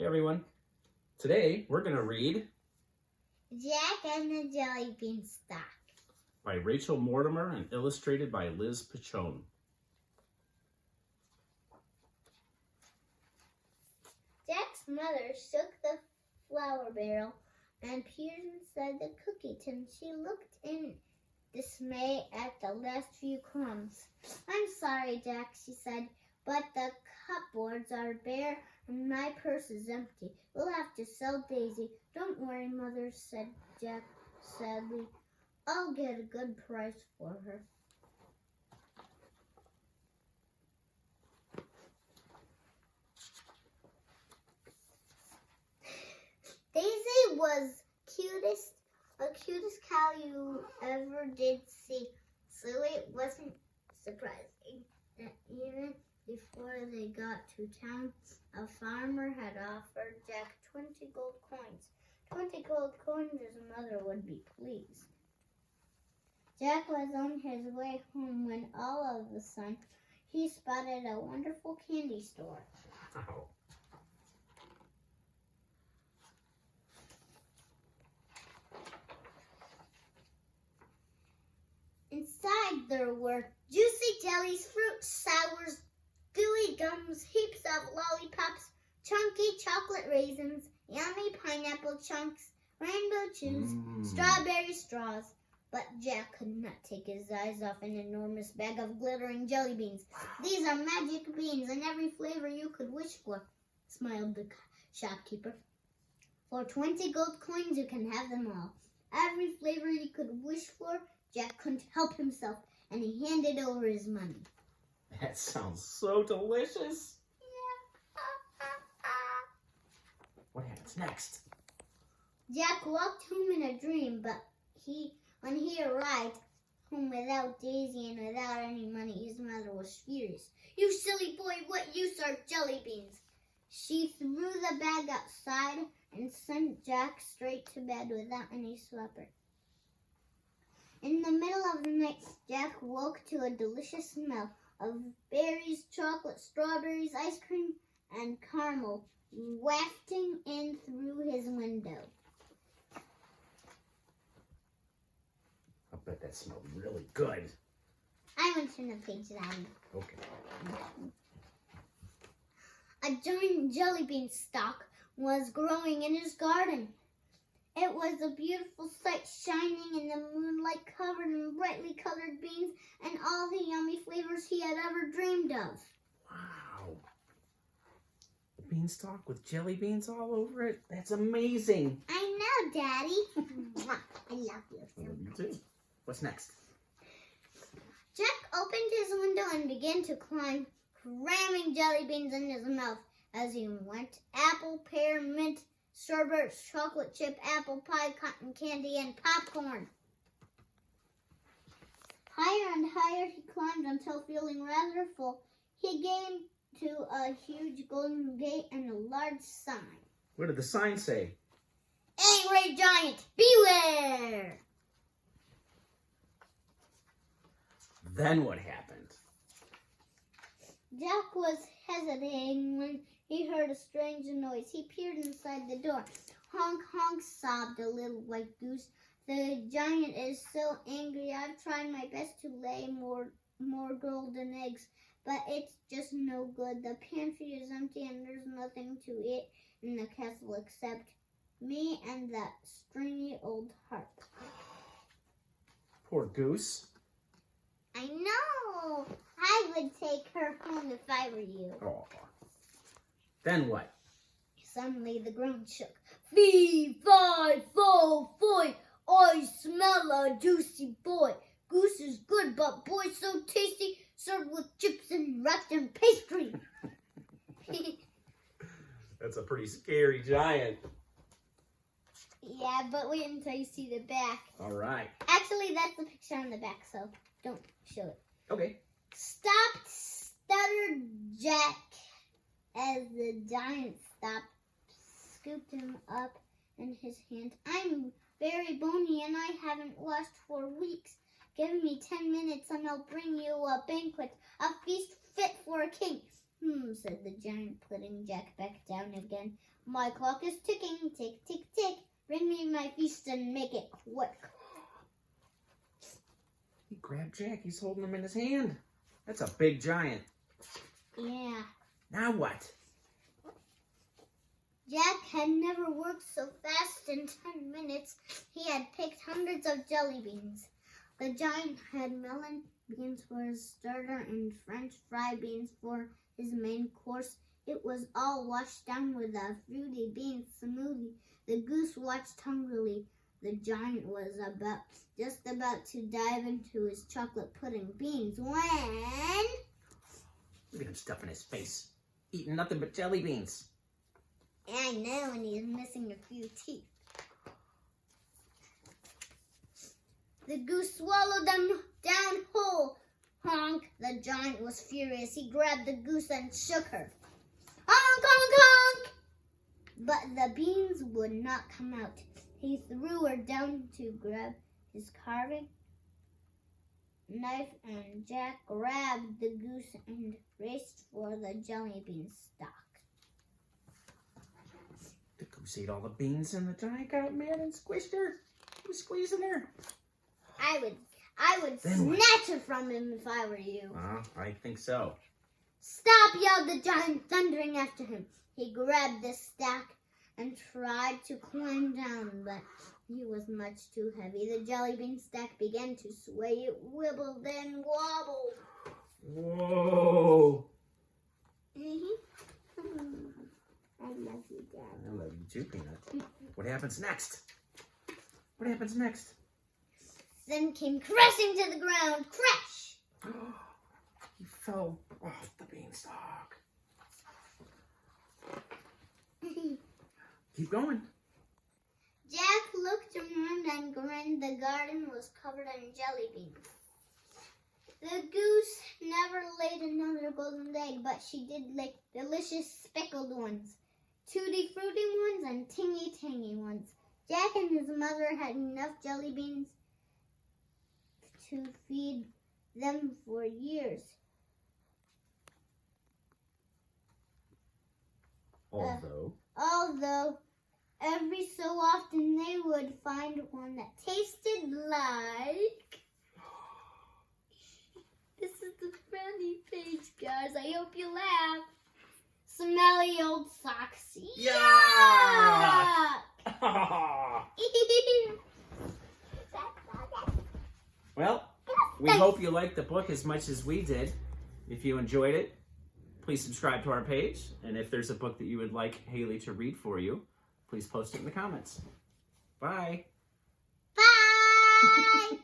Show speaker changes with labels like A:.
A: Hey everyone, today we're going to read
B: Jack and the Jelly Beanstalk
A: by Rachel Mortimer and illustrated by Liz Pichon.
B: Jack's mother shook the flour barrel and peered inside the cookie tin. She looked in dismay at the last few crumbs. "I'm sorry, Jack," she said, "but the cupboards are bare and my purse is empty. We'll have to sell Daisy." "Don't worry, Mother," said Jack sadly. "I'll get a good price for her." Daisy was the cutest cow you ever did see, so it wasn't surprising that even before they got to town, a farmer had offered Jack 20 gold coins. 20 gold coins, his mother would be pleased. Jack was on his way home when all of a sudden he spotted a wonderful candy store.
A: Wow.
B: Inside there were juicy jellies, fruit sours, gooey gums, heaps of lollipops, chunky chocolate raisins, yummy pineapple chunks, rainbow chews, strawberry straws. But Jack could not take his eyes off an enormous bag of glittering jelly beans. "These are magic beans and every flavor you could wish for," smiled the shopkeeper. "For 20 gold coins you can have them all." Every flavor you could wish for. Jack couldn't help himself, and he handed over his money.
A: That sounds so delicious. What happens next?
B: Jack walked home in a dream, but when he arrived home without Daisy and without any money, his mother was furious. "You silly boy, what use are jelly beans?" She threw the bag outside and sent Jack straight to bed without any supper. In the middle of the night, Jack woke to a delicious smell of berries, chocolate, strawberries, ice cream, and caramel wafting in through his window.
A: I bet that smelled really good.
B: I want to turn the page, Daddy.
A: Okay.
B: A giant jelly bean stalk was growing in his garden. It was a beautiful sight, shining in the moonlight, covered in brightly colored beans and all the yummy flavors he had ever dreamed of.
A: Wow. A beanstalk with jelly beans all over it? That's amazing.
B: I know, Daddy. I love you.
A: I love you too. What's next?
B: Jack opened his window and began to climb, cramming jelly beans in his mouth as he went. Apple, pear, mint, sherbet, chocolate chip, apple pie, cotton candy, and popcorn. Higher and higher he climbed until, feeling rather full, he came to a huge golden gate and a large sign.
A: What did the sign say?
B: "Angry Giant, beware!"
A: Then what happened?
B: Jack was hesitating when he heard a strange noise. He peered inside the door. "Honk, honk," sobbed a little white goose. "The giant is so angry. I've tried my best to lay more golden eggs, but it's just no good. The pantry is empty and there's nothing to eat in the castle except me and that stringy old harp."
A: Poor goose.
B: "I know. I would take her home if I were you."
A: Oh. Then what?
B: Suddenly the ground shook. "Fee, fi, fo, foy, I smell a juicy boy. Goose is good, but boy so tasty, served with chips and wrapped in pastry."
A: That's a pretty scary giant.
B: Yeah, but wait until you see the back.
A: All right.
B: Actually, that's the picture on the back, so don't show it.
A: Okay.
B: "Stop," stuttered Jack as the giant stopped, scooped him up in his hand. "I'm very bony and I haven't washed for weeks. Give me 10 minutes and I'll bring you a banquet, a feast fit for a king. said the giant, putting Jack back down again. My clock is ticking, tick, tick, tick. Bring me my feast and make it quick.
A: He grabbed Jack. He's holding him in his hand. That's a big giant.
B: Yeah.
A: Now what?
B: Jack had never worked so fast in 10 minutes. He had picked hundreds of jelly beans. The giant had melon beans for his starter and French fry beans for his main course. It was all washed down with a fruity bean smoothie. The goose watched hungrily. The giant was just about to dive into his chocolate pudding beans when...
A: Look at him stuffing his face. Eating nothing but jelly beans.
B: I know, and he's missing a few teeth. The goose swallowed them down whole. Honk! The giant was furious. He grabbed the goose and shook her. Honk, honk, honk! But the beans would not come out. He threw her down to grab his carving knife, and Jack grabbed the goose and raced for the jelly bean stalk.
A: The goose ate all the beans and the giant got mad and squished her. He was squeezing her.
B: I would snatch her from him if I were you.
A: I think so.
B: Stop, yelled the giant, thundering after him. He grabbed the stack and tried to climb down, but he was much too heavy. The jelly bean stack began to sway. It wibbled and wobbled.
A: Whoa.
B: I love you, Dad.
A: I love you too, Peanut. What happens next? What happens next?
B: Then came crashing to the ground. Crash!
A: He fell off the beanstalk. Keep going.
B: Jack looked around and grinned. The garden was covered in jelly beans. The goose never laid another golden egg, but she did lay delicious speckled ones, tutti fruity ones, and tingy tangy ones. Jack and his mother had enough jelly beans to feed them for years. Although every so often they would find one that tasted like... This is the funny page, guys. I hope you laugh. Smelly old socks.
A: Yeah! Well, we hope you liked the book as much as we did. If you enjoyed it, please subscribe to our page. And if there's a book that you would like Haley to read for you, please post it in the comments. Bye.
B: Bye.